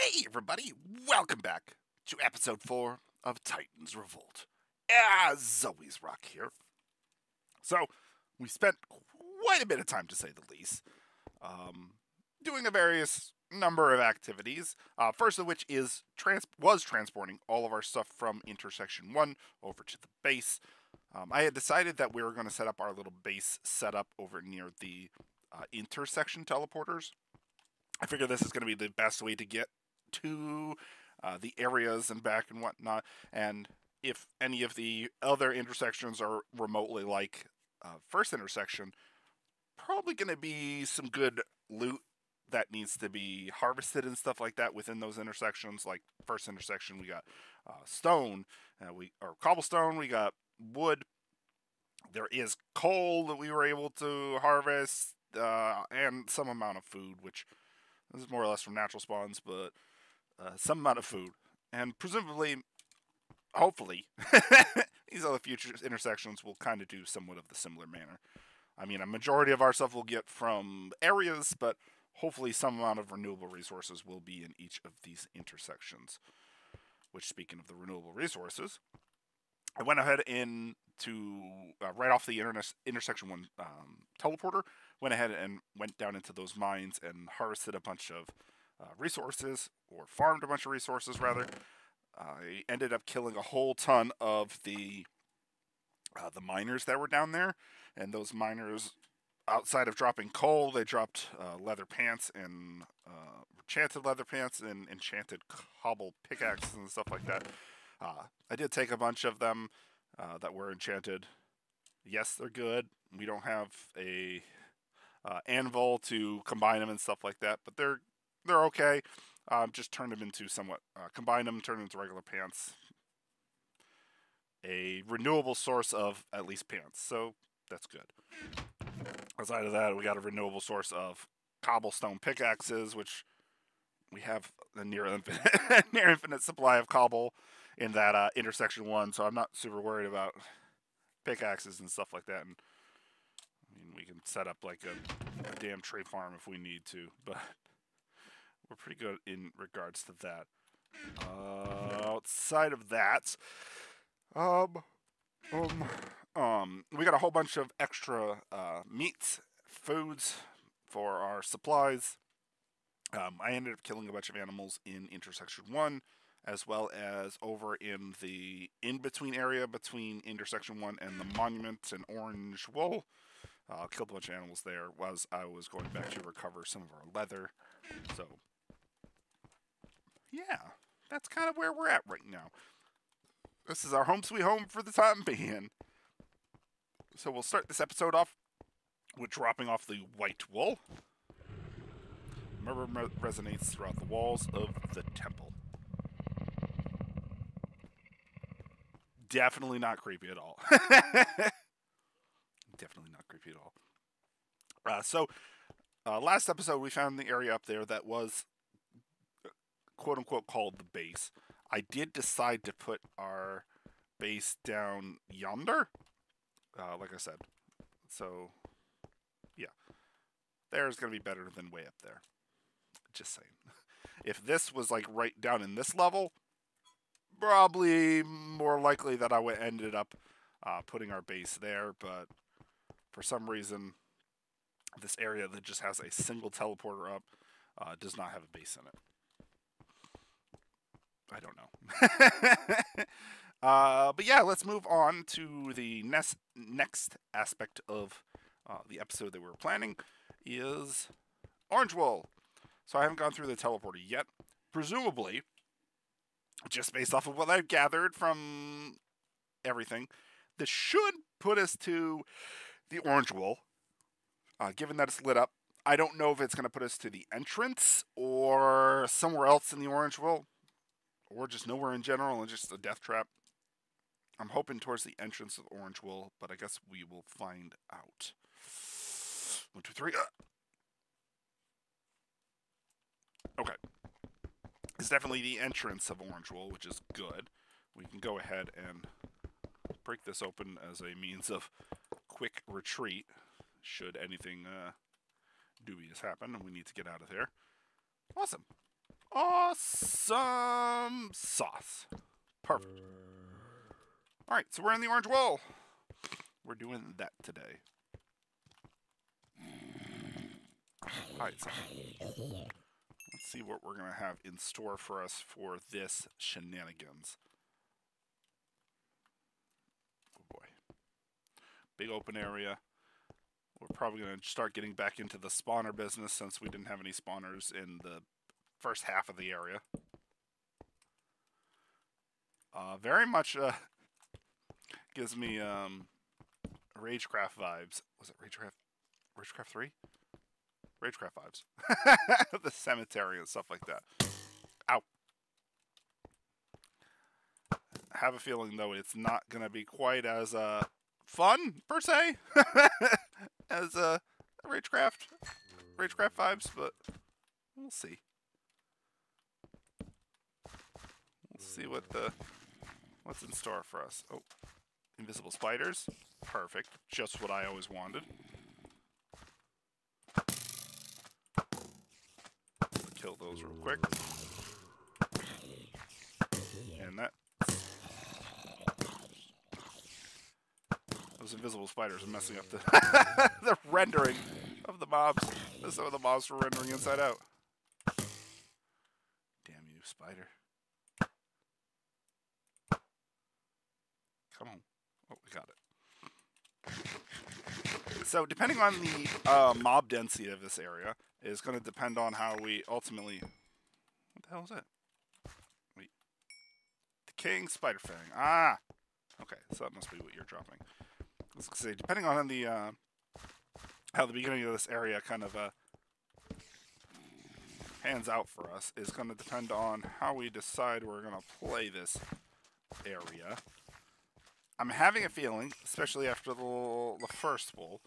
Hey everybody, welcome back to episode 4 of Titans Revolt. As always, Rock here. So, we spent quite a bit of time, to say the least, doing a various number of activities. First of which was transporting all of our stuff from Intersection 1 over to the base. I had decided that we were going to set up our little base setup over near the intersection teleporters. I figure this is going to be the best way to get to the areas and back and whatnot. And if any of the other intersections are remotely like first intersection, probably going to be some good loot that needs to be harvested and stuff like that within those intersections. Like first intersection, we got stone, or cobblestone. We got wood. There is coal that we were able to harvest, and some amount of food, which this is more or less from natural spawns, but some amount of food. And presumably, hopefully, these other future intersections will kind of do somewhat of the similar manner. I mean, a majority of our stuff will get from areas, but hopefully some amount of renewable resources will be in each of these intersections. Which, speaking of the renewable resources, I went ahead into right off the intersection 1 teleporter, went ahead and went down into those mines and harvested a bunch of resources, or farmed a bunch of resources rather. I ended up killing a whole ton of the miners that were down there, and those miners, outside of dropping coal, they dropped leather pants and enchanted leather pants and enchanted cobble pickaxes and stuff like that. I did take a bunch of them that were enchanted. Yes, they're good. We don't have a anvil to combine them and stuff like that, but they're okay. Just turned them into somewhat, combine them, turn them into regular pants. A renewable source of at least pants, so that's good. Outside of that, we got a renewable source of cobblestone pickaxes, which we have a near infinite supply of cobble in that intersection 1, so I'm not super worried about pickaxes and stuff like that. And I mean, we can set up like a damn tree farm if we need to, but we're pretty good in regards to that. Outside of that, we got a whole bunch of extra meats, foods for our supplies. I ended up killing a bunch of animals in intersection 1, as well as over in the in-between area between intersection 1 and the monument and orange wool. Killed a bunch of animals there as I was going back to recover some of our leather. So, yeah, that's kind of where we're at right now. This is our home sweet home for the time being. So we'll start this episode off with dropping off the white wool. Murmur resonates throughout the walls of the temple. Definitely not creepy at all. Definitely not creepy at all. So, last episode we found the area up there that was quote-unquote called the base. I did decide to put our base down yonder, like I said. So, yeah. There's going to be better than way up there. Just saying. If this was like right down in this level, probably more likely that I would ended up putting our base there, but for some reason, this area that just has a single teleporter up does not have a base in it. I don't know. But yeah, let's move on to the next aspect of the episode that we were planning is orange wool. So I haven't gone through the teleporter yet. Presumably, just based off of what I've gathered from everything, this should put us to the orange wool. Given that it's lit up, I don't know if it's going to put us to the entrance or somewhere else in the orange wool, or just nowhere in general and just a death trap. I'm hoping towards the entrance of orange wool, but I guess we will find out. 1, 2, 3. Okay. It's definitely the entrance of orange wool, which is good. We can go ahead and break this open as a means of quick retreat should anything dubious happen and we need to get out of there. Awesome. Awesome sauce. Perfect. Alright, so we're in the orange wall. We're doing that today. Alright, so let's see what we're going to have in store for us for this shenanigans. Oh boy. Big open area. We're probably going to start getting back into the spawner business since we didn't have any spawners in the first half of the area. Very much gives me Ragecraft vibes. Was it Ragecraft? Ragecraft 3? Ragecraft vibes. The cemetery and stuff like that. Ow. I have a feeling, though, it's not going to be quite as fun, per se, as Ragecraft vibes, but we'll see. We'll see what's in store for us. Oh, invisible spiders. Perfect. Just what I always wanted. Kill those real quick. And that... Those invisible spiders are messing up the, the rendering of the mobs. Some of the mobs were rendering inside out. Damn you, spider. Come on. Oh, we got it. So, depending on the mob density of this area, is going to depend on how we ultimately... What the hell is that? Wait. Decaying spider fang. Ah! Okay, so that must be what you're dropping. Let's say, depending on the how the beginning of this area kind of pans out for us, is going to depend on how we decide we're going to play this area. I'm having a feeling, especially after the first bowl,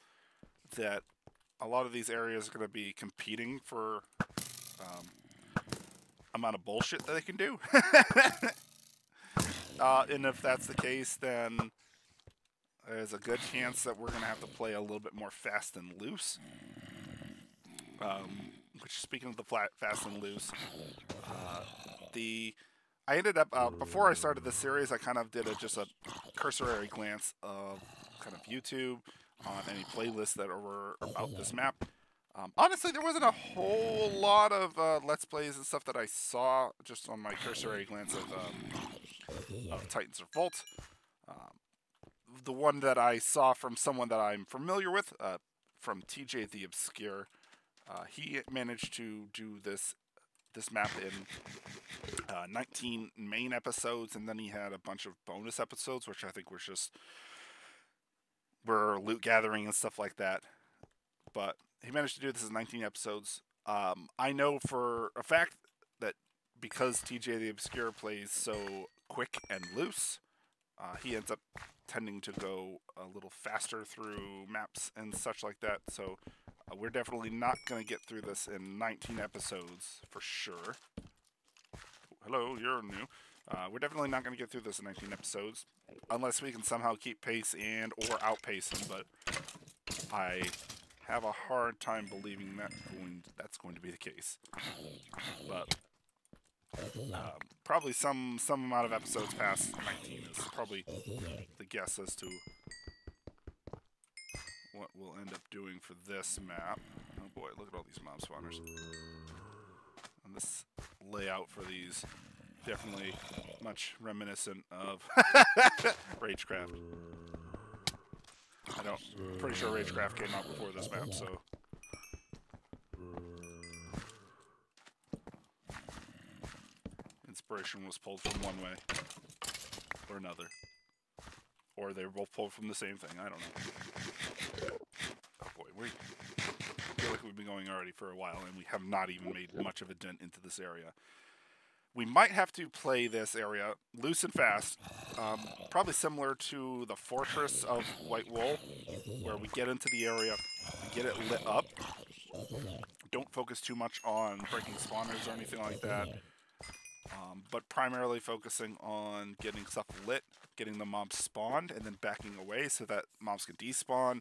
that a lot of these areas are going to be competing for amount of bullshit that they can do. And if that's the case, then there's a good chance that we're going to have to play a little bit more fast and loose. Which, speaking of the fast and loose, I ended up, before I started this series, I kind of did just a cursory glance of kind of YouTube on any playlists that were about this map. Honestly, there wasn't a whole lot of Let's Plays and stuff that I saw just on my cursory glance of Titans Revolt. The one that I saw from someone that I'm familiar with, from TJ the Obscure, he managed to do this map in 19 main episodes, and then he had a bunch of bonus episodes, which I think were loot gathering and stuff like that. But he managed to do this in 19 episodes. I know for a fact that because TJ the Obscure plays so quick and loose, he ends up tending to go a little faster through maps and such like that. So we're definitely not going to get through this in 19 episodes for sure. Hello, you're new. We're definitely not going to get through this in 19 episodes unless we can somehow keep pace and or outpace him. But I have a hard time believing that's going to be the case. But probably some amount of episodes past 19 is probably the guess as to what we'll end up doing for this map. Oh boy, look at all these mob spawners. And this layout for these, definitely much reminiscent of Ragecraft. I'm pretty sure Ragecraft came out before this map, so... Inspiration was pulled from one way or another. Or they were both pulled from the same thing, I don't know. Oh boy, I feel like we've been going already for a while and we have not even made much of a dent into this area. We might have to play this area loose and fast, probably similar to the Fortress of White Wool, where we get into the area, we get it lit up, don't focus too much on breaking spawners or anything like that, but primarily focusing on getting stuff lit, getting the mobs spawned, and then backing away so that mobs can despawn.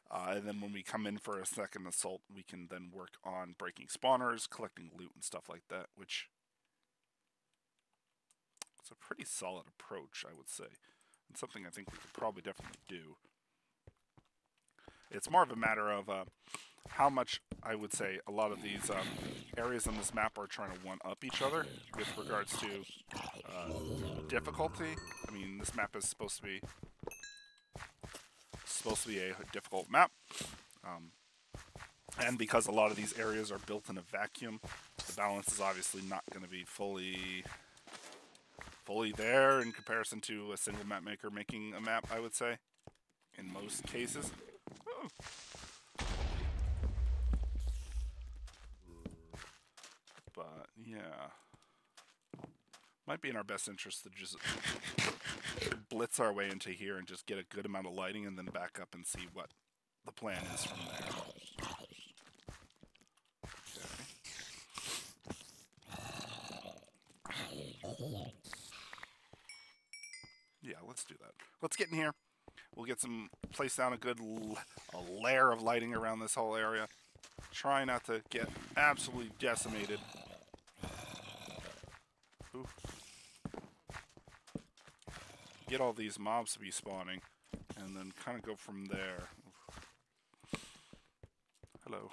And then when we come in for a second assault, we can then work on breaking spawners, collecting loot and stuff like that, which It's a pretty solid approach, I would say. And something I think we could probably definitely do. It's more of a matter of how much, I would say, a lot of these areas on this map are trying to one-up each other with regards to difficulty. I mean, this map is supposed to be a difficult map. And because a lot of these areas are built in a vacuum, the balance is obviously not going to be fully there in comparison to a single map maker making a map, I would say, in most cases. Oh. But, yeah. Might be in our best interest to just blitz our way into here and just get a good amount of lighting and then back up and see what the plan is from there. Okay. Yeah, let's do that. Let's get in here. We'll get place down a good layer of lighting around this whole area. Try not to get absolutely decimated. Ooh. Get all these mobs to be spawning, and then kind of go from there. Hello.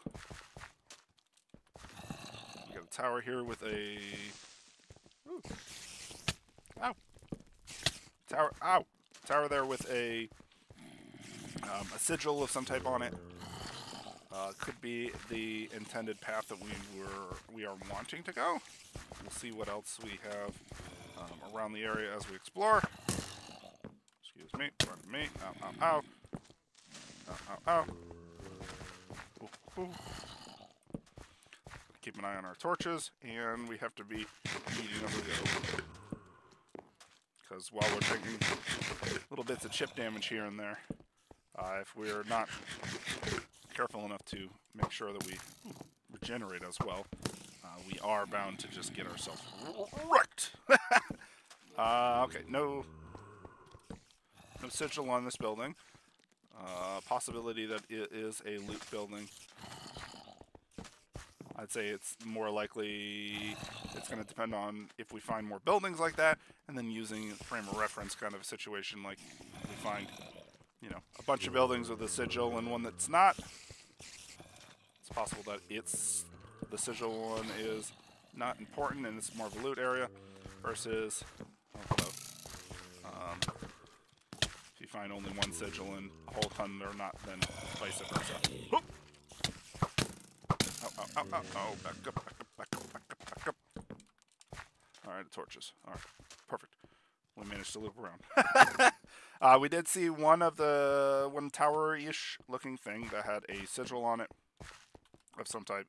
We got a tower here with a... Ooh. Ow. Tower, ow! Tower there with a sigil of some type on it. Could be the intended path that we are wanting to go. We'll see what else we have around the area as we explore. Excuse me, pardon me. Ow, ow, ow. Ow, ow, ow. Ooh, ooh. Keep an eye on our torches, and we have to be eating as we go. Because while we're taking little bits of chip damage here and there, if we're not careful enough to make sure that we regenerate as well, we are bound to just get ourselves wrecked. Okay, no sigil on this building. Possibility that it is a loot building. I'd say it's more likely it's going to depend on if we find more buildings like that, and then using frame of reference kind of a situation like we find, you know, a bunch of buildings with a sigil and one that's not. It's possible that the sigil one is not important and it's more of a loot area versus, if you find only one sigil and a whole ton or not, then vice versa. Oop! Ow, ow, ow, ow, back up, back up, back up, back up, back up. Alright, torches. Alright, perfect. We managed to loop around. We did see one tower-ish looking thing that had a sigil on it of some type.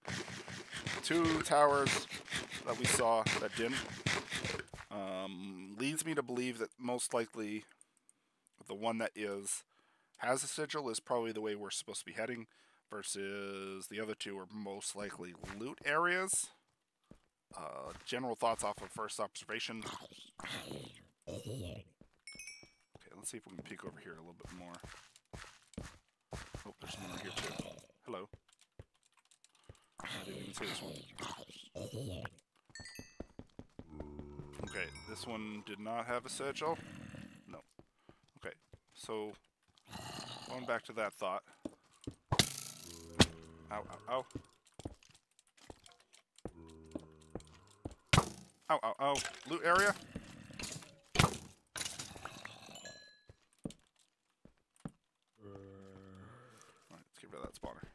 2 towers that we saw that didn't. Leads me to believe that most likely the one that has a sigil is probably the way we're supposed to be heading, versus the other 2 are most likely loot areas. General thoughts off of first observation. Okay, let's see if we can peek over here a little bit more. Oh, there's someone right here too. Hello. I didn't even see this one. Okay, this one did not have a sigil. No. Okay, so going back to that thought. Ow, ow, ow. Ow, ow, ow. Loot area? Alright, let's get rid of that spawner.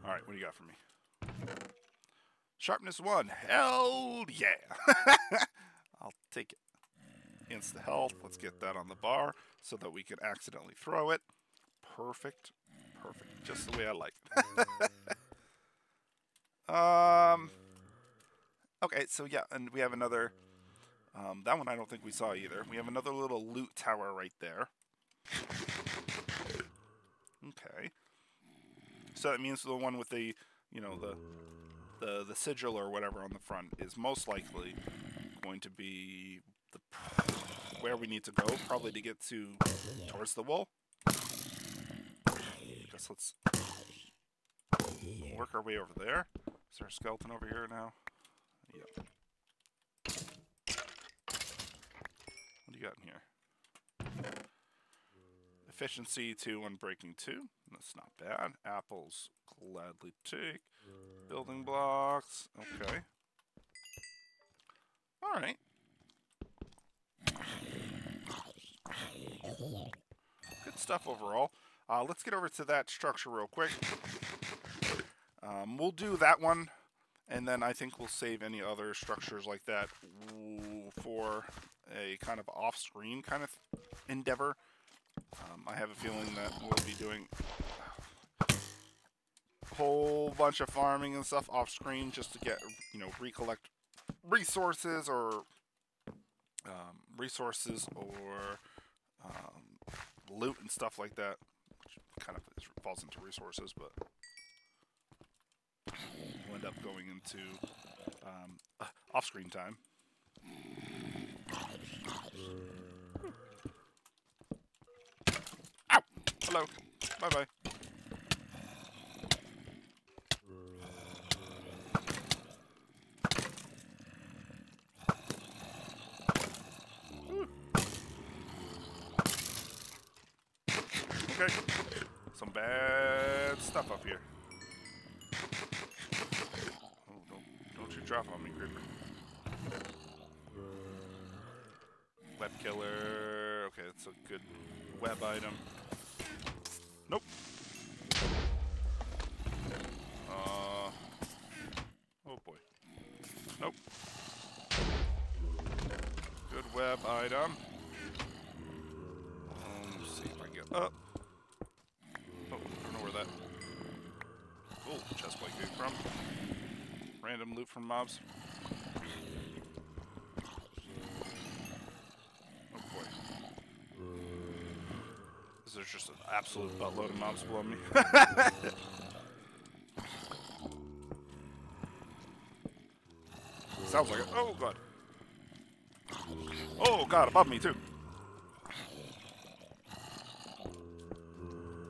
Alright, what do you got for me? Sharpness 1. Hell yeah! I'll take it. Insta health. Let's get that on the bar so that we can accidentally throw it. Perfect. Perfect. Just the way I like it. Okay, so yeah, and we have another, that one I don't think we saw either. We have another little loot tower right there. Okay. So that means the one with the, you know, the sigil or whatever on the front is most likely going to be where we need to go, probably to get towards the wall. I guess let's work our way over there. Is there a skeleton over here now? Yep. What do you got in here? Efficiency 2, unbreaking 2. That's not bad. Apples, gladly take. Building blocks. Okay. Alright. Good stuff overall. Let's get over to that structure real quick. We'll do that one, and then I think we'll save any other structures like that for a kind of off-screen kind of endeavor. I have a feeling that we'll be doing a whole bunch of farming and stuff off-screen just to get, recollect resources or loot and stuff like that, which kind of falls into resources, but we'll end up going into off-screen time. Ow! Hello. Bye-bye. Okay. Some bad stuff up here. Oh, don't you drop on me, creeper. Web killer. Okay, that's a good web item. Nope. Oh boy. Nope. Good web item. Let's see if I can get up. Oh, I don't know where that chestplate came from. Random loot from mobs. Oh boy. There's just an absolute buttload of mobs below me. Sounds like it. Oh god. Oh god, above me too.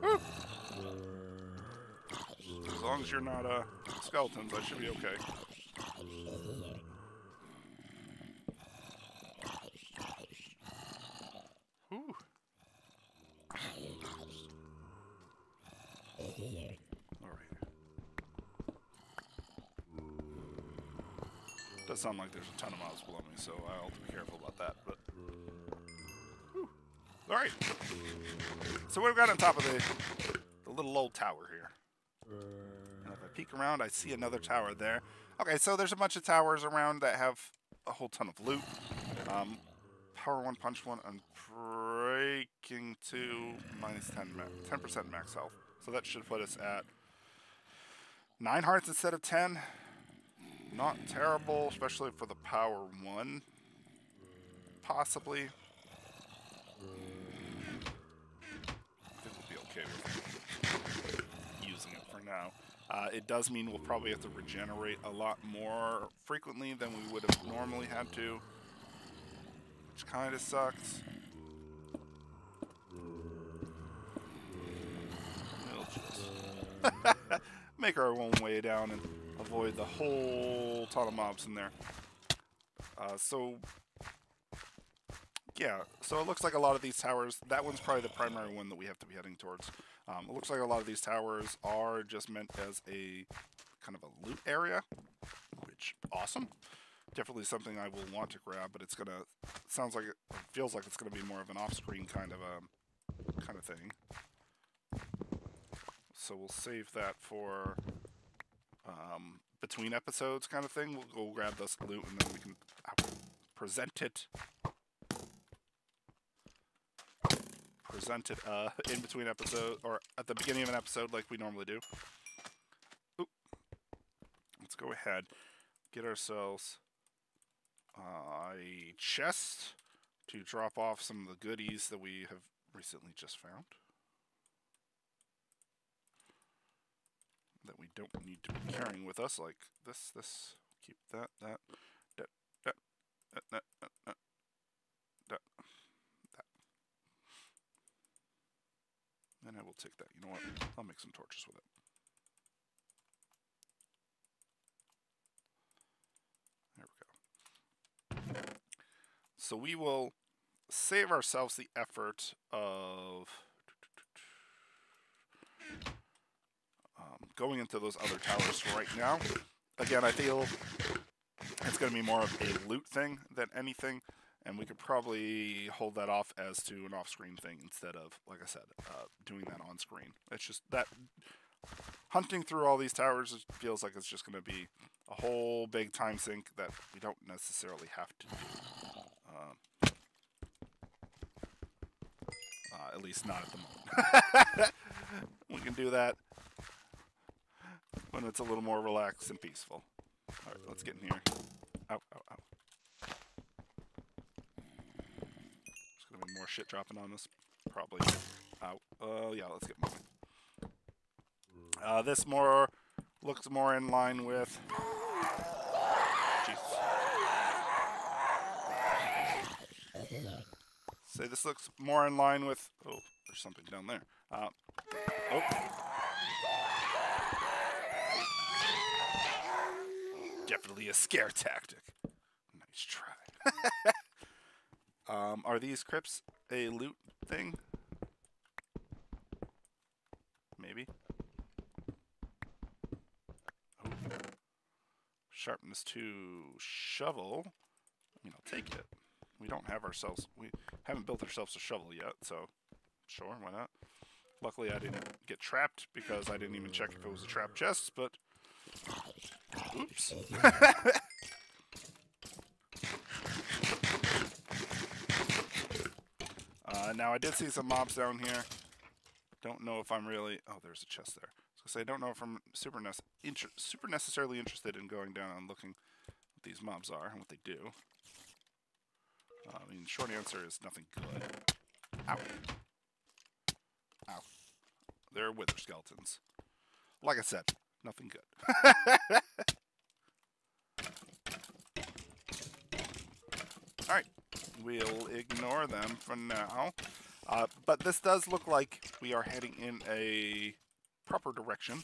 Woo. As long as you're not skeletons, I should be okay. Whew. Alright. Does sound like there's a ton of mobs below me, so I'll be careful about that, but... Alright. So we've got on top of the little old tower here. And if I peek around, I see another tower there. Okay, so there's a bunch of towers around that have a whole ton of loot. Power 1, punch 1, and breaking 2, minus 10% max health. So that should put us at 9 hearts instead of 10. Not terrible, especially for the power 1. Possibly. I think we'll be okay with using it for now. It does mean we'll probably have to regenerate a lot more frequently than we would have normally had to, which kind of sucks. We'll just make our own way down and avoid the whole ton of mobs in there. Yeah, so it looks like a lot of these towers, that one's probably the primary one that we have to be heading towards. It looks like a lot of these towers are just meant as a kind of a loot area, which, awesome. Definitely something I will want to grab, but it's gonna, feels like it's gonna be more of an off-screen kind of thing. So we'll save that for between episodes kind of thing. We'll go grab this loot and then we can present it in between episodes, or at the beginning of an episode like we normally do. Oop. Let's go ahead, get ourselves a chest to drop off some of the goodies that we have recently just found that we don't need to be carrying with us, like this, keep that. And I will take that. You know what? I'll make some torches with it. So we will save ourselves the effort of going into those other towers right now. Again, I feel it's going to be more of a loot thing than anything, and we could probably hold that off as to an off-screen thing instead of, like I said, doing that on-screen. It's just that hunting through all these towers feels like it's just going to be a whole big time sink that we don't necessarily have to do. At least not at the moment. We can do that when it's a little more relaxed and peaceful. Alright, let's get in here. Ow, ow, ow. There's gonna be more shit dropping on us. Probably. Ow. Oh, yeah, let's get moving. This looks more in line with... Jesus. Say this looks more in line with... Oh, there's something down there. Oh. Definitely a scare tactic. Nice try. Are these crypts a loot thing? Maybe. Oh. Sharpness 2 shovel. I mean, I'll take it. We haven't built ourselves a shovel yet, so sure, why not? Luckily I didn't get trapped because I didn't even check if it was a trap chest, but oops. Now I did see some mobs down here. Don't know if I'm really... Oh, there's a chest there. So I don't know if I'm super necessarily interested in going down and looking what these mobs are and what they do. I mean, short answer is nothing good. Ow. Ow. They're wither skeletons. Like I said, nothing good. Alright. We'll ignore them for now. But this does look like we are heading in a proper direction.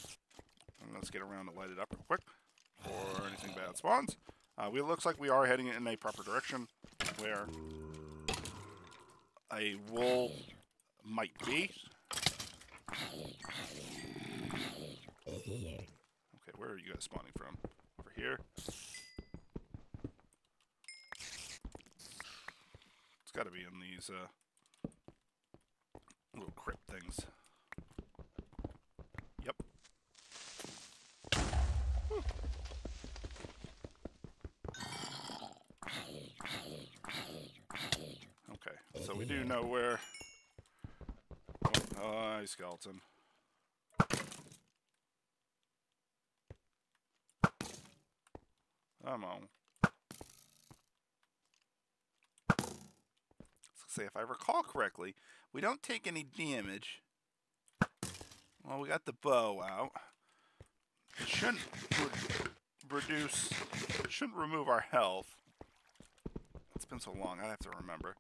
And let's get around to light it up real quick before anything bad spawns. It looks like we are heading in a proper direction where a wool might be. Okay, where are you guys spawning from? Over here? It's got to be in these little crypt things. Yep. Okay, so we do know where... Oh, skeleton. Come on. Let's say, if I recall correctly, we don't take any damage. Well, we got the bow out. It shouldn't shouldn't remove our health. It's been so long, I have to remember.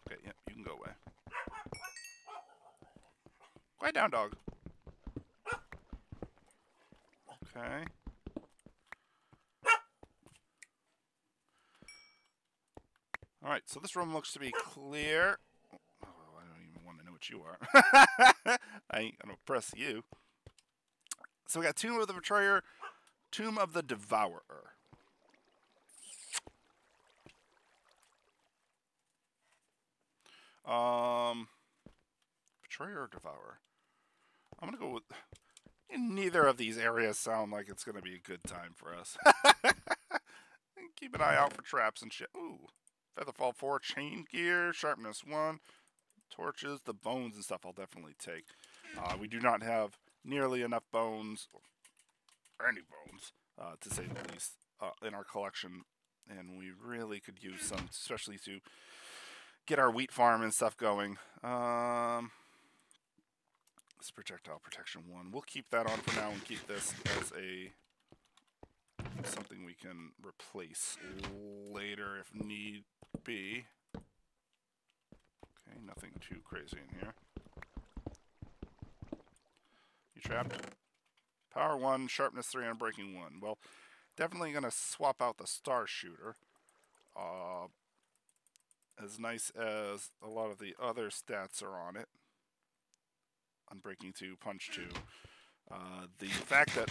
Okay, yep, you can go away. Quiet down, dog. Okay. Alright, so this room looks to be clear. Oh, I don't even want to know what you are. I ain't gonna press you. So we got Tomb of the Betrayer, Tomb of the Devourer. Betrayer or Devourer? I'm gonna go with... Neither of these areas sound like it's gonna be a good time for us. Keep an eye out for traps and shit. Ooh. Featherfall 4, chain gear, sharpness 1, torches, the bones and stuff I'll definitely take. We do not have nearly enough bones, or any bones, to say the least, in our collection. And we really could use some, especially to get our wheat farm and stuff going. This projectile protection 1. We'll keep that on for now and keep this as a something we can replace later if need be. Okay, nothing too crazy in here. You trapped? Power 1, sharpness 3, and breaking 1. Well, definitely going to swap out the star shooter. as nice as a lot of the other stats are on it. Unbreaking 2, Punch 2. The fact that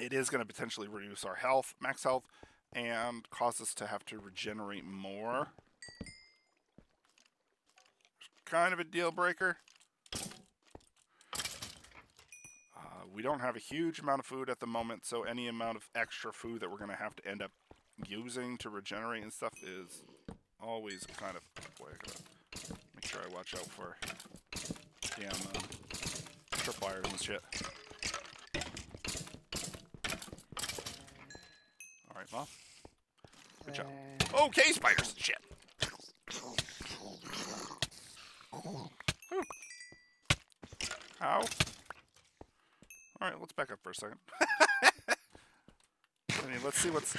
it is going to potentially reduce our health, max health, and cause us to have to regenerate more. Kind of a deal breaker. We don't have a huge amount of food at the moment, so any amount of extra food that we're going to have to end up using to regenerate and stuff is always kind of... Boy, I gotta make sure I watch out for damn tripwires and shit. Alright, well. Good job. Okay, spiders! Shit! Whew. Ow. Alright, let's back up for a second. I mean, let's see what's...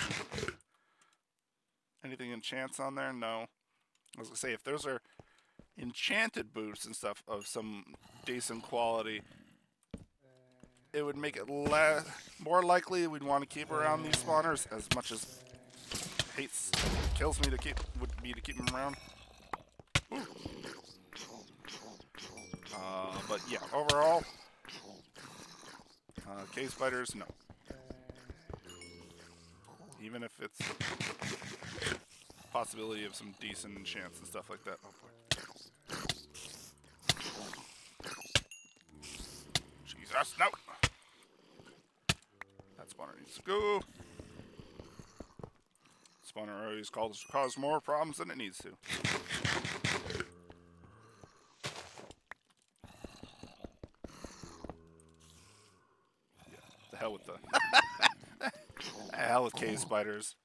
Anything enchants on there? No. I was gonna say, if those are enchanted boots and stuff of some decent quality, it would make it more likely we'd want to keep around these spawners, as much as kills me to keep them around. But yeah, overall, cave spiders, no. Even if it's possibility of some decent enchants and stuff like that. Oh boy. Jesus, no! That spawner needs to go. Spawner always cause more problems than it needs to. Yeah, the hell with the... the hell with cave spiders.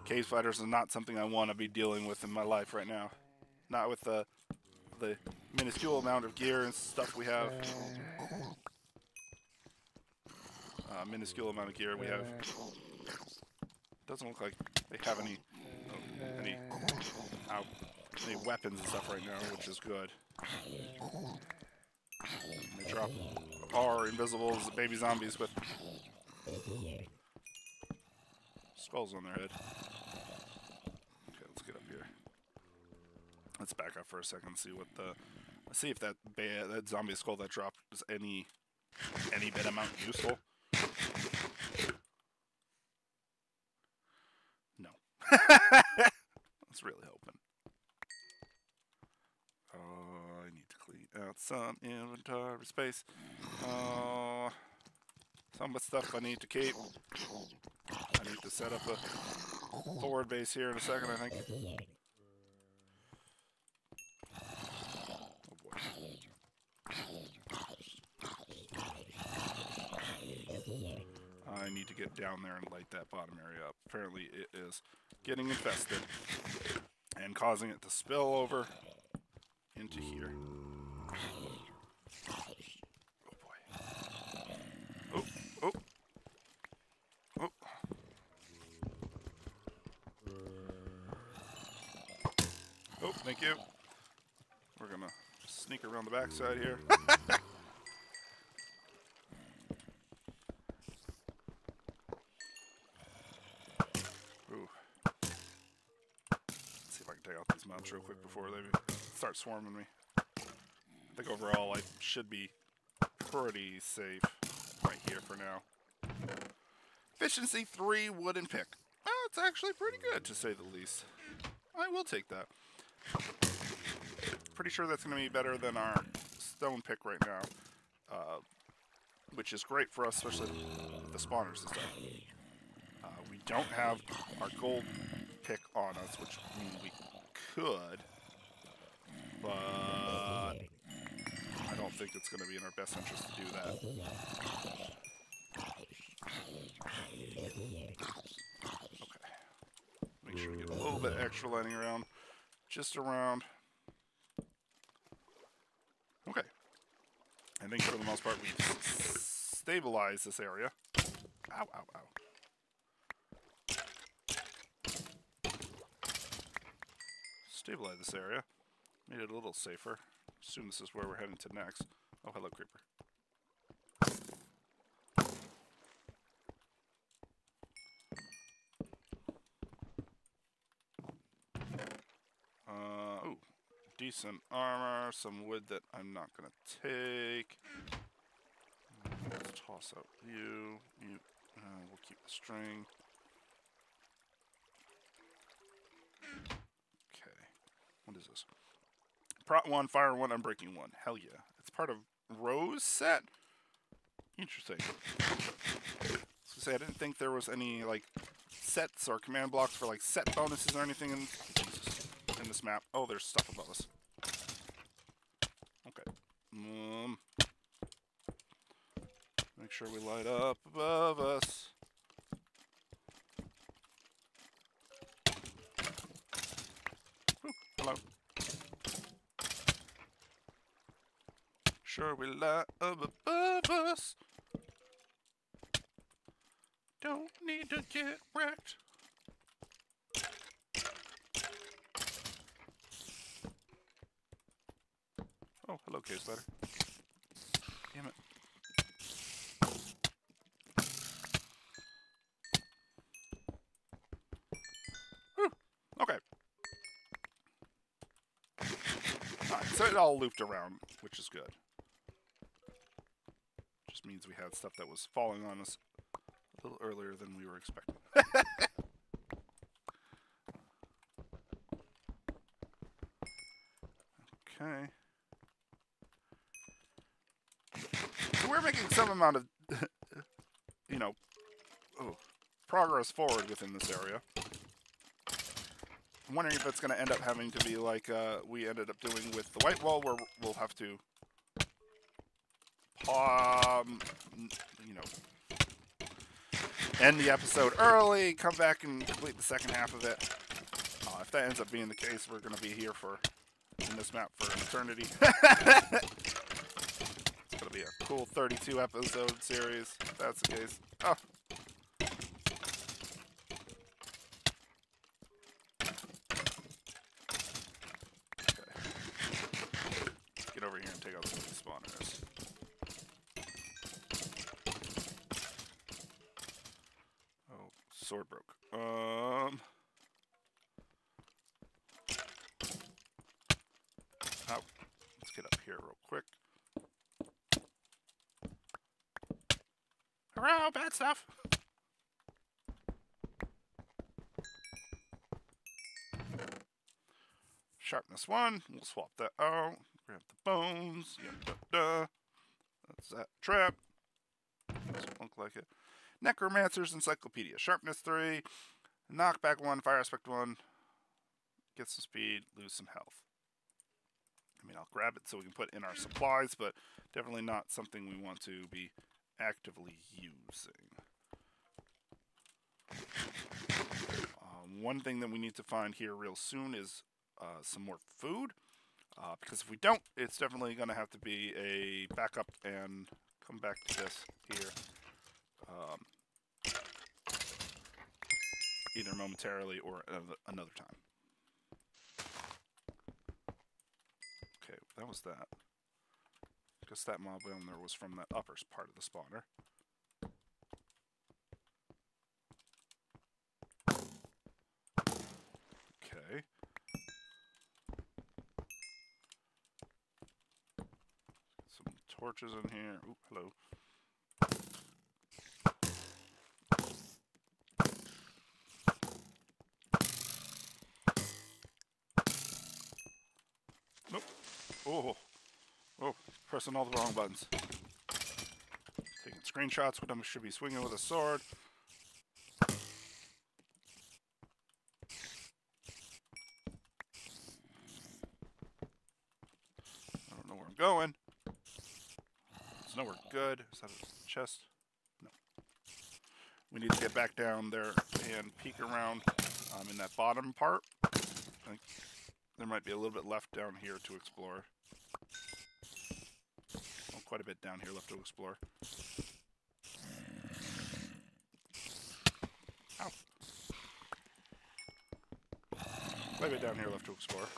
Cave spiders is not something I want to be dealing with in my life right now. Not with the minuscule amount of gear and stuff we have. Minuscule amount of gear we have. Doesn't look like they have any weapons and stuff right now, which is good. They drop our invisibles, baby zombies with skulls on their head. Okay, let's get up here. Let's back up for a second and see what see if that zombie skull that dropped is any bit amount useful. No. I was really hoping. I need to clean out some inventory space. Some of the stuff I need to keep. I need to set up a forward base here in a second, I think. Oh boy. I need to get down there and light that bottom area up. Apparently it is getting infested and causing it to spill over into here. Oh boy. Oh, oh. Oh. Oh, thank you. We're gonna sneak around the backside here. Ooh. Let's see if I can take out these mobs real quick before they start swarming me. I think overall I should be pretty safe right here for now. Efficiency 3 wooden pick. Oh, it's actually pretty good, to say the least. I will take that. Pretty sure that's going to be better than our stone pick right now, which is great for us, especially with the spawners and stuff. We don't have our gold pick on us, which means we could, but I don't think it's going to be in our best interest to do that. Okay. Make sure we get a little bit extra lighting around, just around. Okay. I think for the most part we've stabilized this area. Ow, ow, ow. Stabilize this area. Made it a little safer. Assume this is where we're heading to next. Oh, hello, creeper. decent armor, some wood that I'm not gonna take. Let's toss out you. We'll keep the string. Okay, what is this? Prot 1, fire 1, unbreaking 1. Hell yeah. It's part of Rose set? Interesting. I was gonna say, I didn't think there was any, like, sets or command blocks for, like, set bonuses or anything in this map. Oh, there's stuff above us. Okay. Make sure we light up above us. Ooh, hello. Sure we light up above us. Don't need to get wrecked. Oh, hello, case letter. Damn it. Whew. Okay. Alright, so it all looped around, which is good. Just means we had stuff that was falling on us a little earlier than we were expecting. Okay. So we're making some amount of, progress forward within this area. I'm wondering if it's going to end up having to be like we ended up doing with the White Wall, where we'll have to, end the episode early, come back and complete the second half of it. If that ends up being the case, we're going to be here in this map for an eternity. It's going to be a cool 32 episode series, if that's the case. Oh. Okay. Let's get over here and take out some of these spawners. Oh, sword broke. Oh, let's get up here real quick. Hurrah, bad stuff! Sharpness 1, we'll swap that out. Grab the bones. That's that trap. Doesn't look like it. Necromancer's Encyclopedia. Sharpness 3. Knockback 1, fire aspect 1. Get some speed, lose some health. I mean, I'll grab it so we can put in our supplies, but definitely not something we want to be actively using. One thing that we need to find here real soon is some more food, because if we don't, it's definitely going to have to be a backup and come back to this here. Either momentarily or another time. Okay, that was that. I guess that mob down there was from that upper part of the spawner. Okay. Some torches in here. Ooh, hello. Nope. Oh, pressing all the wrong buttons. Taking screenshots when I should be swinging with a sword. I don't know where I'm going. It's nowhere good. Is that a chest? No. We need to get back down there and peek around in that bottom part. I think there might be a little bit left down here to explore. Oh, quite a bit down here left to explore. Ow. Quite a bit down here left to explore.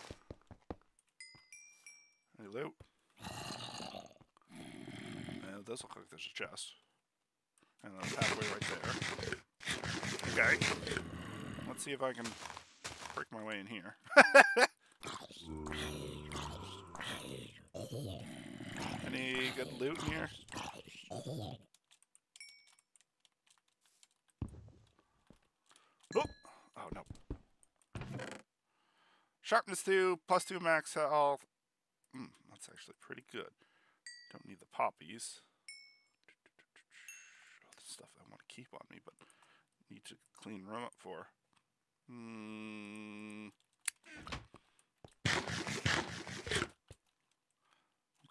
Any loot? It does look like there's a chest. And a pathway right there. Okay. Let's see if I can break my way in here. Any good loot in here? Oh, oh no. Sharpness 2, +2 max health. That's actually pretty good. Don't need the poppies. All the stuff I want to keep on me, but need to clean room up for.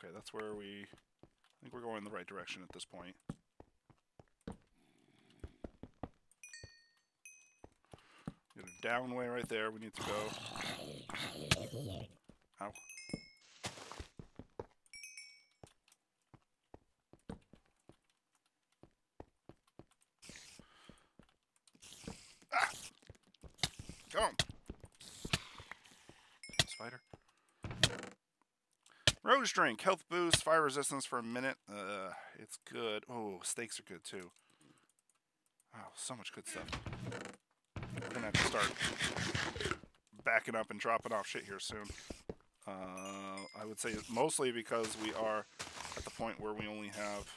Okay, that's where I think we're going in the right direction at this point. Got a down way right there. We need to go. Ow. Ah! Come on. Spider. Rose drink, health boost, fire resistance for a minute. It's good. Oh, steaks are good too. Oh, so much good stuff. We're gonna have to start backing up and dropping off shit here soon. I would say mostly because we are at the point where we only have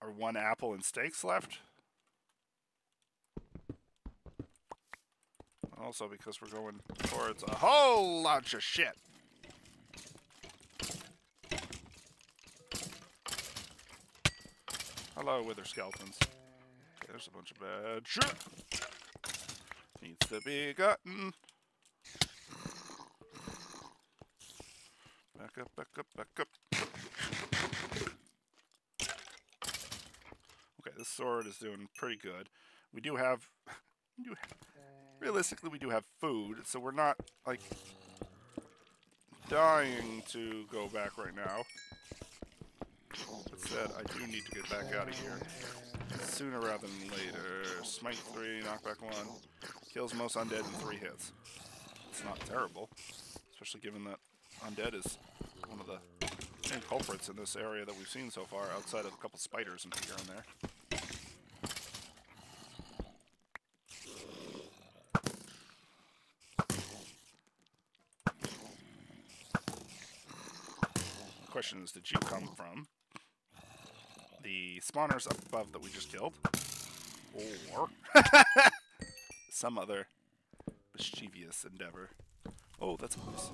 our one apple and steaks left. Also because we're going towards a whole bunch of shit. Hello, wither skeletons. Okay, there's a bunch of bad shit. Needs to be gotten. Back up, back up, back up. Okay, this sword is doing pretty good. We do have realistically, we do have food, so we're not, like, dying to go back right now. That said, I do need to get back out of here sooner rather than later. Smite 3, knockback 1. Kills most undead in 3 hits. It's not terrible, especially given that undead is one of the main culprits in this area that we've seen so far, outside of a couple spiders and here and there. The question is, did you come from the spawners up above that we just killed, or some other mischievous endeavor? Oh, that's nice.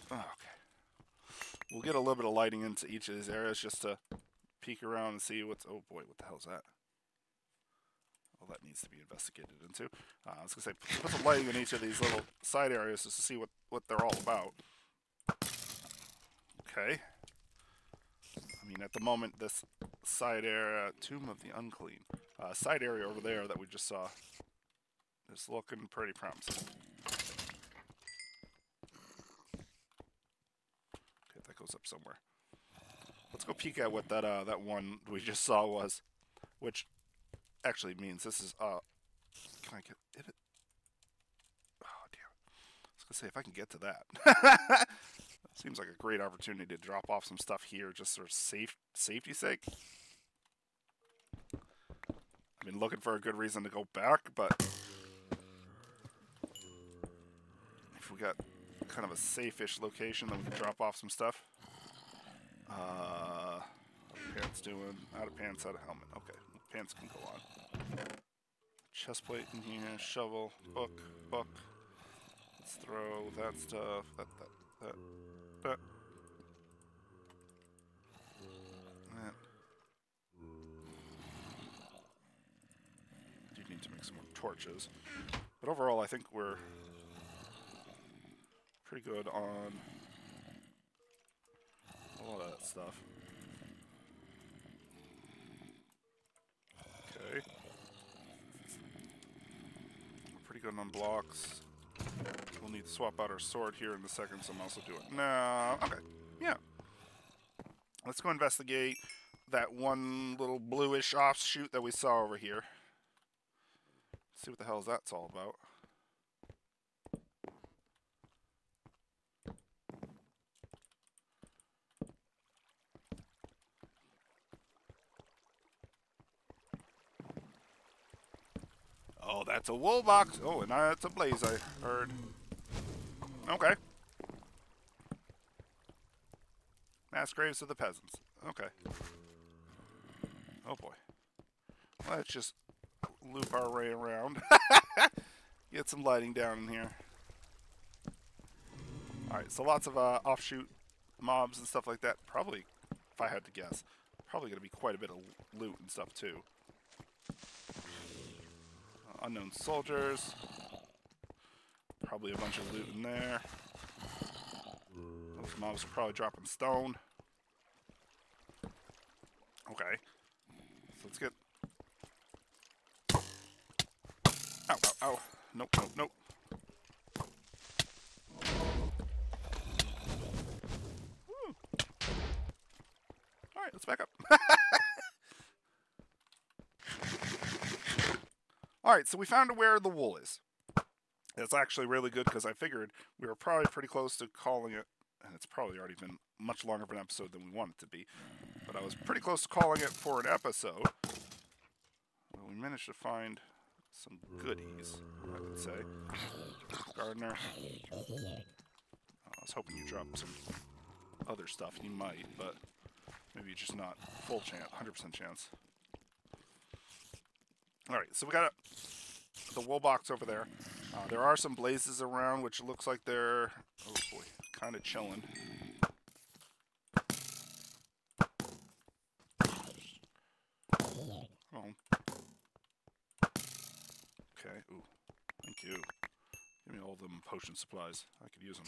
Oh, okay. We'll get a little bit of lighting into each of these areas just to peek around and see what's... Oh boy, what the hell's that? Well, that needs to be investigated into. I was going to say, put some lighting in each of these little side areas just to see what they're all about. Okay. I mean, at the moment, this side area, Tomb of the Unclean, side area over there that we just saw is looking pretty promising. Okay, that goes up somewhere. Let's go peek at what that one we just saw was, which actually means this is, can I get it? Oh, damn. I was going to say, if I can get to that. Seems like a great opportunity to drop off some stuff here, just for safety's sake. I've been looking for a good reason to go back, but if we got kind of a safe-ish location, then we can drop off some stuff. Pants doing? Out of pants, out of helmet. Okay, pants can go on. Chest plate in here, shovel, book. Let's throw that stuff, that. That. Do need to make some more torches. But overall, I think we're pretty good on all of that stuff. Okay. We're pretty good on blocks. We'll need to swap out our sword here in a second, so I'm also doing... No, okay, yeah. Let's go investigate that one little bluish offshoot that we saw over here. See what the hell that's all about. Oh, that's a wool box. Oh, and that's a blaze, I heard. Okay. Mass graves of the peasants. Okay. Oh, boy. Let's just loop our way around. Get some lighting down in here. Alright, so lots of offshoot mobs and stuff like that. Probably, if I had to guess, probably going to be quite a bit of loot and stuff, too. Unknown soldiers. Probably a bunch of loot in there. Those mobs are probably dropping stone. Okay. So let's get... Ow, ow, ow. Nope, nope, nope. Alright, let's back up. Alright, so we found where the wool is. It's actually really good because I figured we were probably pretty close to calling it, and it's probably already been much longer of an episode than we want it to be, but I was pretty close to calling it for an episode. Well, we managed to find some goodies, I would say. Gardener. I was hoping you dropped some other stuff. You might, but maybe just not full chance, 100% chance. Alright, so we got the wool box over there. There are some blazes around, which looks like they're, oh boy, kind of chilling. Oh. Okay, ooh, thank you. Give me all them potion supplies. I could use them.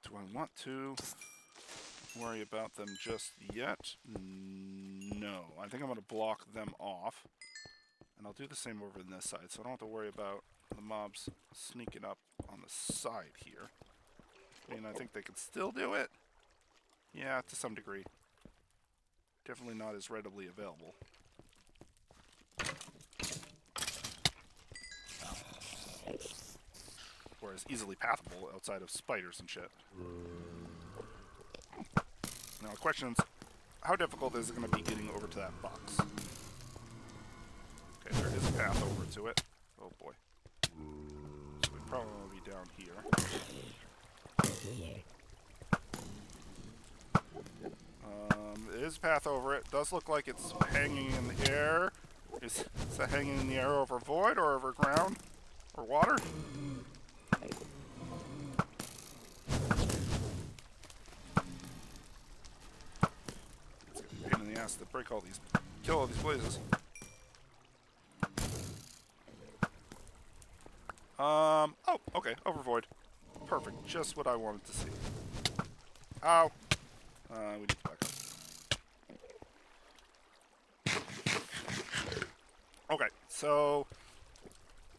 Do I want to worry about them just yet? No. I think I'm going to block them off. And I'll do the same over on this side, so I don't have to worry about the mobs sneaking up on the side here. I mean, I think they can still do it. Yeah, to some degree. Definitely not as readily available. Or as easily pathable outside of spiders and shit. Now the question is, how difficult is it going to be getting over to that box? Okay, there is a path over to it. Oh boy. So we probably want to be down here. There is a path over it. Does look like it's hanging in the air. Is it hanging in the air over void or over ground? Or water? It's gonna be a pain in the ass to break all these, kill all these blazes. Oh, okay, over void. Perfect, just what I wanted to see. Ow. We need to back up. Okay, so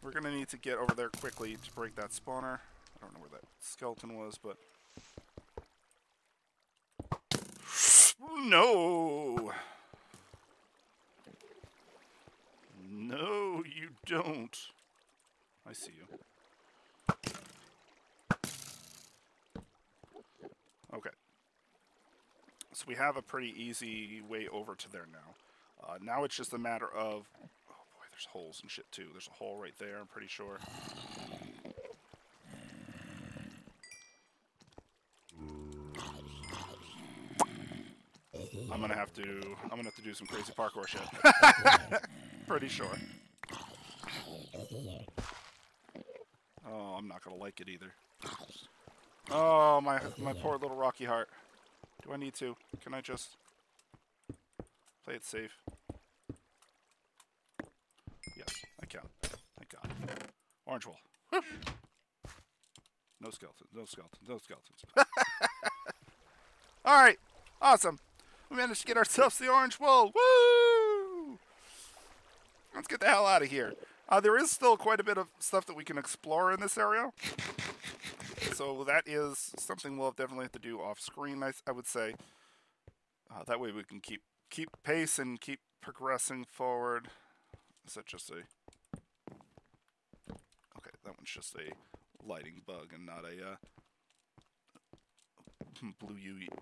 we're gonna need to get over there quickly to break that spawner. I don't know where that skeleton was, but... No! No, you don't. I see you. Okay. So we have a pretty easy way over to there now. Now it's just a matter of... Oh boy, there's holes and shit too. There's a hole right there, I'm pretty sure. I'm gonna have to do some crazy parkour shit. Pretty sure. Oh, I'm not gonna like it either. Oh, my poor little rocky heart. Do I need to? Can I just play it safe? Yes, I can. Thank God. Orange wool. Woo! No skeletons, no skeletons, no skeletons. Alright, awesome. We managed to get ourselves the orange wool. Woo! Let's get the hell out of here. There is still quite a bit of stuff that we can explore in this area. So that is something we'll definitely have to do off screen, I would say. That way we can keep pace and keep progressing forward. Is that just a... Okay, that one's just a lighting bug and not a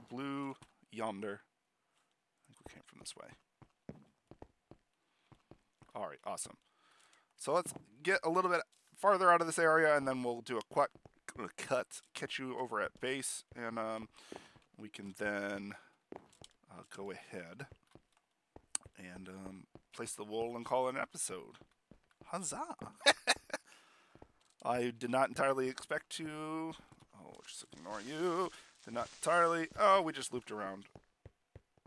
blue yonder. from this way. All right, awesome. So let's get a little bit farther out of this area, and then we'll do a cut, catch you over at base, and we can then go ahead and place the wool and call it an episode. Huzzah! I did not entirely expect to... Oh, just ignore you. Did not entirely... Oh, we just looped around.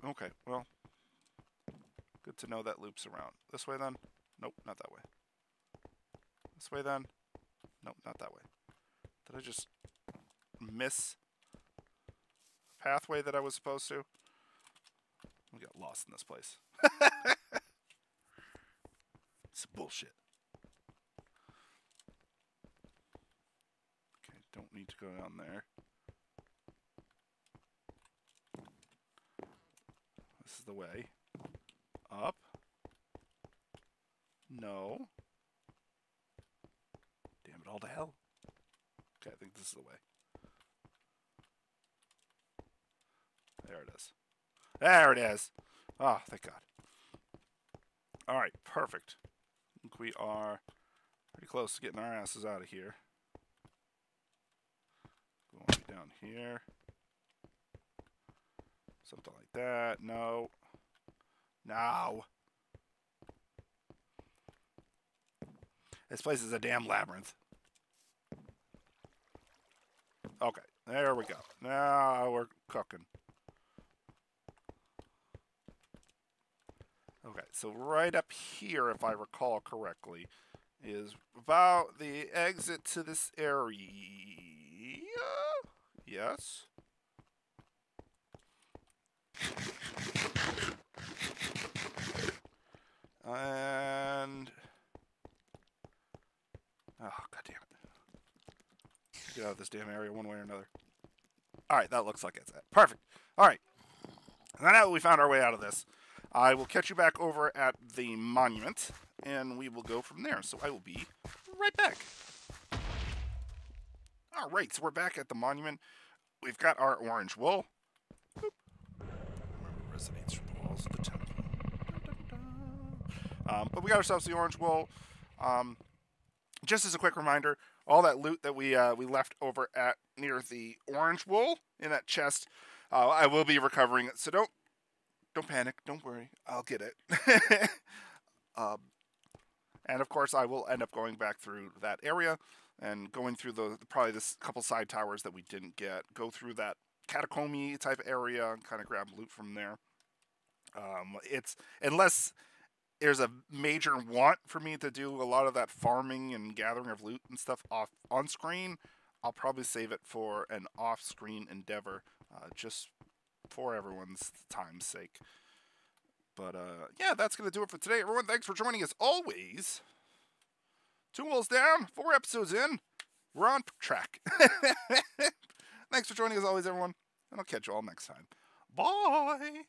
Okay, well... Good to know that loops around. This way, then? Nope, not that way. This way, then? Nope, not that way. Did I just miss pathway that I was supposed to? We got lost in this place. It's bullshit. Okay, don't need to go down there. This is the way. Up. No. Damn it all to hell. Okay, I think this is the way. There it is. There it is! Ah, thank God. Alright, perfect. I think we are pretty close to getting our asses out of here. Going down here. Something like that. No. No. This place is a damn labyrinth. Okay, there we go. Now we're cooking. Okay, so right up here, if I recall correctly, is about the exit to this area. Yes. And... Oh, God damn it. Get out of this damn area one way or another. Alright, that looks like it's it. Perfect. Alright. Now that we found our way out of this, I will catch you back over at the monument, and we will go from there. So I will be right back. Alright, so we're back at the monument. We've got our orange wool. Boop. Remember, resonates from the walls of the temple. But we got ourselves the orange wool. Just as a quick reminder, all that loot that we left over at near the orange wool in that chest, I will be recovering it. So don't panic. Don't worry. I'll get it. And of course, I will end up going back through that area and going through probably this couple side towers that we didn't get. Go through that catacomb type area and kind of grab loot from there. It's unless there's a major want for me to do a lot of that farming and gathering of loot and stuff off on screen, I'll probably save it for an off-screen endeavor, just for everyone's time's sake. But yeah, that's going to do it for today, everyone. Thanks for joining us always. 2 wools down, 4 episodes in. We're on track. Thanks for joining us always, everyone. And I'll catch you all next time. Bye!